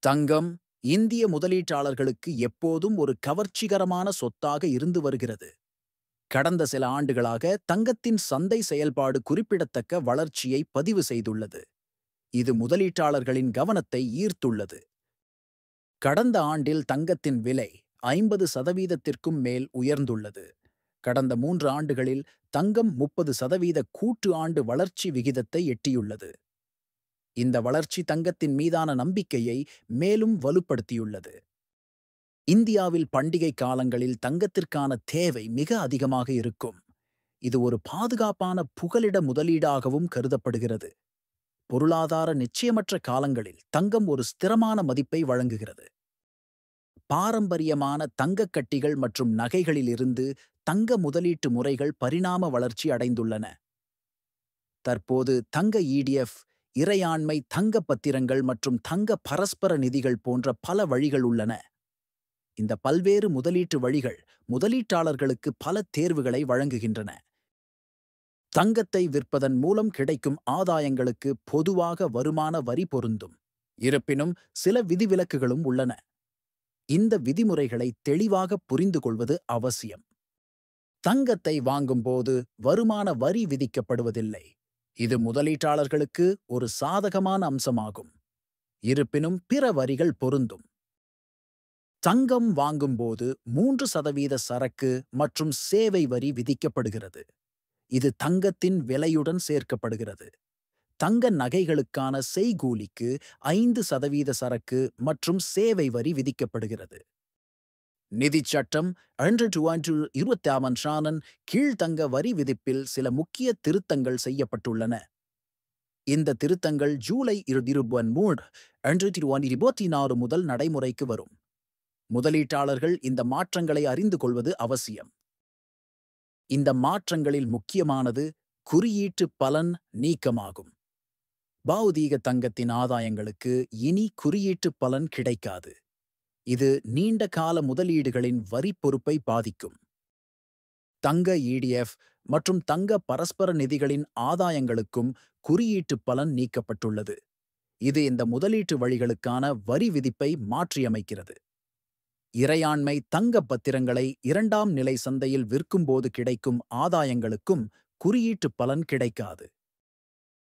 தங்கம் இந்திய முதலீட்டாளர்களுக்கு எப்போதும் ஒரு கவர்ச்சிகரமான சொத்தாக இருந்து வருகிறது. கடந்த சில ஆண்டுகளாக தங்கத்தின் சந்தை செயல்பாடு குறிப்பிடத்தக்க வளர்ச்சியை பதிவு செய்துள்ளது. இது முதலீட்டாளர்களின் கவனத்தை ஈர்த்துள்ளது. கடந்த ஆண்டில் தங்கத்தின் விலை 50% மேல் உயர்ந்துள்ளது. கடந்த 3 ஆண்டுகளில் தங்கம் 30% கூட்டு ஆண்டு வளர்ச்சி விகிதத்தை எட்டியுள்ளது. இந்த வளர்ச்சி தங்கத்தின் மீதான நம்பிக்கையை மேலும் வலுப்படுத்தியுள்ளது. இந்தியாவில் பண்டிகை காலங்களில் தங்கத்திற்கான தேவை மிக அதிகமாக இருக்கும். இது ஒரு பாதுகாப்பான புகலிட முதலீடாகவும் கருதப்படுகிறது. பொருளாதார நிச்சயமற்ற காலங்களில் தங்கம் ஒரு ஸ்திரமான மதிப்பை வழங்குகிறது. பாரம்பரியமான தங்கக் கட்டிகள் மற்றும் நகைகளிலிருந்து தங்க முதலீட்டு முறைகள் பரிணாம வளர்ச்சி அடைந்துள்ளன. தற்போது தங்க இடிஎஃப், இறையாண்மை தங்க பத்திரங்கள் மற்றும் தங்க பரஸ்பர நிதிகள் போன்ற பல வழிகள் உள்ளன. இந்த பல்வேறு முதலீட்டு வழிகள் முதலீட்டாளர்களுக்கு பல தேர்வுகளை வழங்குகின்றன. தங்கத்தை விற்பதன் மூலம் கிடைக்கும் ஆதாயங்களுக்கு பொதுவாக வருமான வரி பொருந்தும். இருப்பினும் சில விதிவிலக்குகளும் உள்ளன. இந்த விதிமுறைகளை தெளிவாக புரிந்து கொள்வது அவசியம். தங்கத்தை வாங்கும்போது வருமான வரி விதிக்கப்படுவதில்லை. இது முதலீட்டாளர்களுக்கு ஒரு சாதகமான அம்சமாகும். இருப்பினும் பிற வரிகள் பொருந்தும். தங்கம் வாங்கும்போது 3% சரக்கு மற்றும் சேவை வரி விதிக்கப்படுகிறது. இது தங்கத்தின் விலையுடன் சேர்க்கப்படுகிறது. தங்க நகைகளுக்கான செய்கூலிக்கு 5% சரக்கு மற்றும் சேவை வரி விதிக்கப்படுகிறது. நிதிச் சட்டம் 2026 கீழ் தங்க வரி விதிப்பில் சில முக்கிய திருத்தங்கள் செய்யப்பட்டுள்ளன. இந்த திருத்தங்கள் ஜூலை 23, 2024 முதல் நடைமுறைக்கு வரும். முதலீட்டாளர்கள் இந்த மாற்றங்களை அறிந்து கொள்வது அவசியம். இந்த மாற்றங்களில் முக்கியமானது குறியீட்டு பலன் நீக்கமாகும். பௌதீக தங்கத்தின் ஆதாயங்களுக்கு இனி குறியீட்டு பலன் கிடைக்காது. இது நீண்ட கால முதலீடுகளின் வரி பொறுப்பை பாதிக்கும். தங்க இடிஎஃப் மற்றும் தங்க பரஸ்பர நிதிகளின் ஆதாயங்களுக்கும் குறியீட்டு பலன் நீக்கப்பட்டுள்ளது. இது இந்த முதலீட்டு வழிகளுக்கான வரி விதிப்பை மாற்றியமைக்கிறது. இறையாண்மை தங்க பத்திரங்களை இரண்டாம் நிலை சந்தையில் விற்கும்போது கிடைக்கும் ஆதாயங்களுக்கும் குறியீட்டு பலன் கிடைக்காது.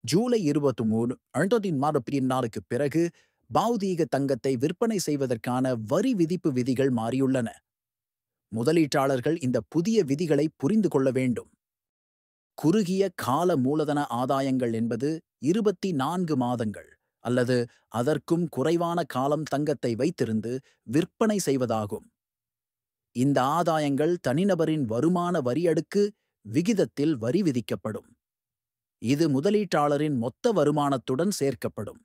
ஜூலை 23, 2024 பிறகு பௌதீக தங்கத்தை விற்பனை செய்வதற்கான வரி விதிப்பு விதிகள் மாறியுள்ளன. முதலீட்டாளர்கள் இந்த புதிய விதிகளை புரிந்து கொள்ள வேண்டும். குறுகிய கால மூலதன ஆதாயங்கள் என்பது 24 மாதங்கள் அல்லது அதற்கும் குறைவான காலம் தங்கத்தை வைத்திருந்து விற்பனை செய்வதாகும். இந்த ஆதாயங்கள் தனிநபரின் வருமான வரி அடுக்கு விகிதத்தில் வரி விதிக்கப்படும். இது முதலீட்டாளரின் மொத்த வருமானத்துடன் சேர்க்கப்படும்.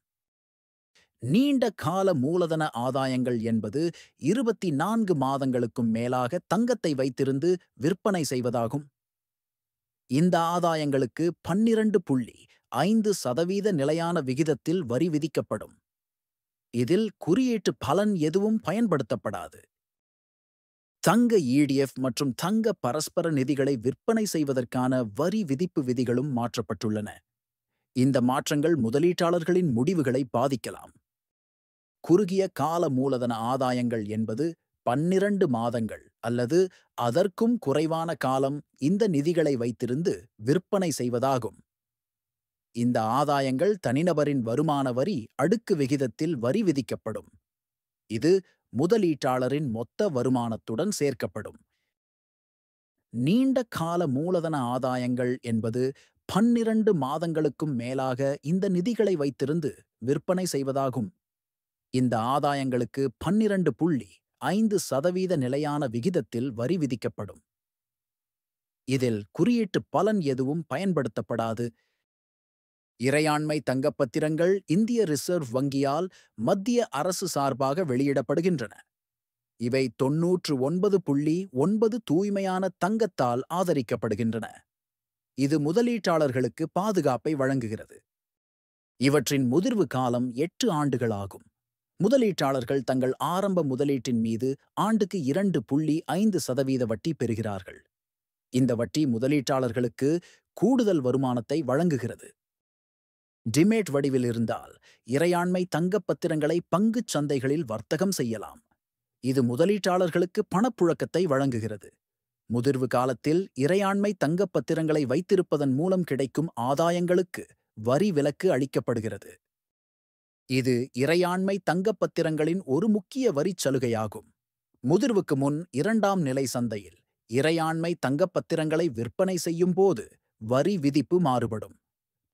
நீண்ட கால மூலதன ஆதாயங்கள் என்பது 24 மாதங்களுக்கும் மேலாக தங்கத்தை வைத்திருந்து விற்பனை செய்வதாகும். இந்த ஆதாயங்களுக்கு 12.5% நிலையான விகிதத்தில் வரி விதிக்கப்படும். இதில் குறியீட்டு பலன் எதுவும் பயன்படுத்தப்படாது. தங்க இடிஎஃப் மற்றும் தங்க பரஸ்பர நிதிகளை விற்பனை செய்வதற்கான வரி விதிப்பு விதிகளும் மாற்றப்பட்டுள்ளன. இந்த மாற்றங்கள் முதலீட்டாளர்களின் முடிவுகளை பாதிக்கலாம். குறுகிய கால மூலதன ஆதாயங்கள் என்பது 12 மாதங்கள் அல்லது அதற்கும் குறைவான காலம் இந்த நிதிகளை வைத்திருந்து விற்பனை செய்வதாகும். இந்த ஆதாயங்கள் தனிநபரின் வருமான வரி அடுக்கு விகிதத்தில் வரி விதிக்கப்படும். இது முதலீட்டாளரின் மொத்த வருமானத்துடன் சேர்க்கப்படும். நீண்ட கால மூலதன ஆதாயங்கள் என்பது 12 மாதங்களுக்கும் மேலாக இந்த நிதிகளை வைத்திருந்து விற்பனை செய்வதாகும். இந்த ஆதாயங்களுக்கு 12.5% நிலையான விகிதத்தில் வரி விதிக்கப்படும். இதில் குறியீட்டு பலன் எதுவும் பயன்படுத்தப்படாது. இறையாண்மை தங்கப்பத்திரங்கள் இந்திய ரிசர்வ் வங்கியால் மத்திய அரசு சார்பாக வெளியிடப்படுகின்றன. இவை 99.9 தூய்மையான தங்கத்தால் ஆதரிக்கப்படுகின்றன. இது முதலீட்டாளர்களுக்கு பாதுகாப்பை வழங்குகிறது. இவற்றின் முதிர்வு காலம் 8 ஆண்டுகள் ஆகும். முதலீட்டாளர்கள் தங்கள் ஆரம்ப முதலீட்டின் மீது ஆண்டுக்கு 2.5% வட்டி பெறுகிறார்கள். இந்த வட்டி முதலீட்டாளர்களுக்கு கூடுதல் வருமானத்தை வழங்குகிறது. டிமேட் வடிவில் இருந்தால் இறையாண்மை தங்கப் பத்திரங்களை பங்குச் சந்தைகளில் வர்த்தகம் செய்யலாம். இது முதலீட்டாளர்களுக்கு பணப்புழக்கத்தை வழங்குகிறது. முதிர்வு காலத்தில் இறையாண்மை தங்கப் பத்திரங்களை வைத்திருப்பதன் மூலம் கிடைக்கும் ஆதாயங்களுக்கு வரி விலக்கு அளிக்கப்படுகிறது. இது இறையாண்மை தங்கப் பத்திரங்களின் ஒரு முக்கிய வரிச் சலுகையாகும். முதிர்வுக்கு முன் இரண்டாம் நிலை சந்தையில் இறையாண்மை தங்கப் பத்திரங்களை விற்பனை செய்யும் போது வரி விதிப்பு மாறுபடும்.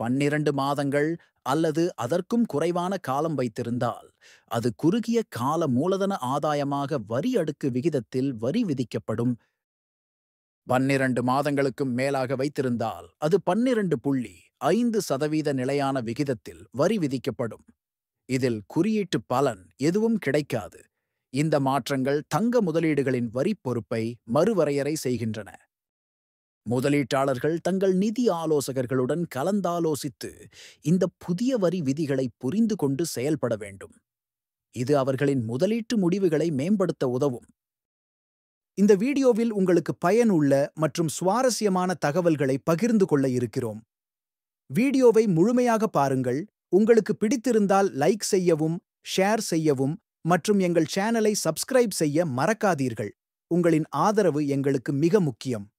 12 மாதங்கள் அல்லது அதற்கும் குறைவான காலம் வைத்திருந்தால் அது குறுகிய கால மூலதன ஆதாயமாக வரி அடுக்கு விகிதத்தில் வரி விதிக்கப்படும். 12 மாதங்களுக்கும் மேலாக வைத்திருந்தால் அது 12.5% நிலையான விகிதத்தில் வரி விதிக்கப்படும். இதில் குறியீட்டு பலன் எதுவும் கிடைக்காது. இந்த மாற்றங்கள் தங்க முதலீடுகளின் வரி பொறுப்பை மறுவரையறை செய்கின்றன. முதலீட்டாளர்கள் தங்கள் நிதி ஆலோசகர்களுடன் கலந்தாலோசித்து இந்த புதிய வரி விதிகளை புரிந்து கொண்டு செயல்பட வேண்டும். இது அவர்களின் முதலீட்டு முடிவுகளை மேம்படுத்த உதவும். இந்த வீடியோவில் உங்களுக்கு பயனுள்ள மற்றும் சுவாரஸ்யமான தகவல்களை பகிர்ந்து கொள்ள இருக்கிறோம். வீடியோவை முழுமையாக பாருங்கள். உங்களுக்கு பிடித்திருந்தால் லைக் செய்யவும், ஷேர் செய்யவும் மற்றும் எங்கள் சேனலை சப்ஸ்கிரைப் செய்ய மறக்காதீர்கள். உங்களின் ஆதரவு எங்களுக்கு மிக முக்கியம்.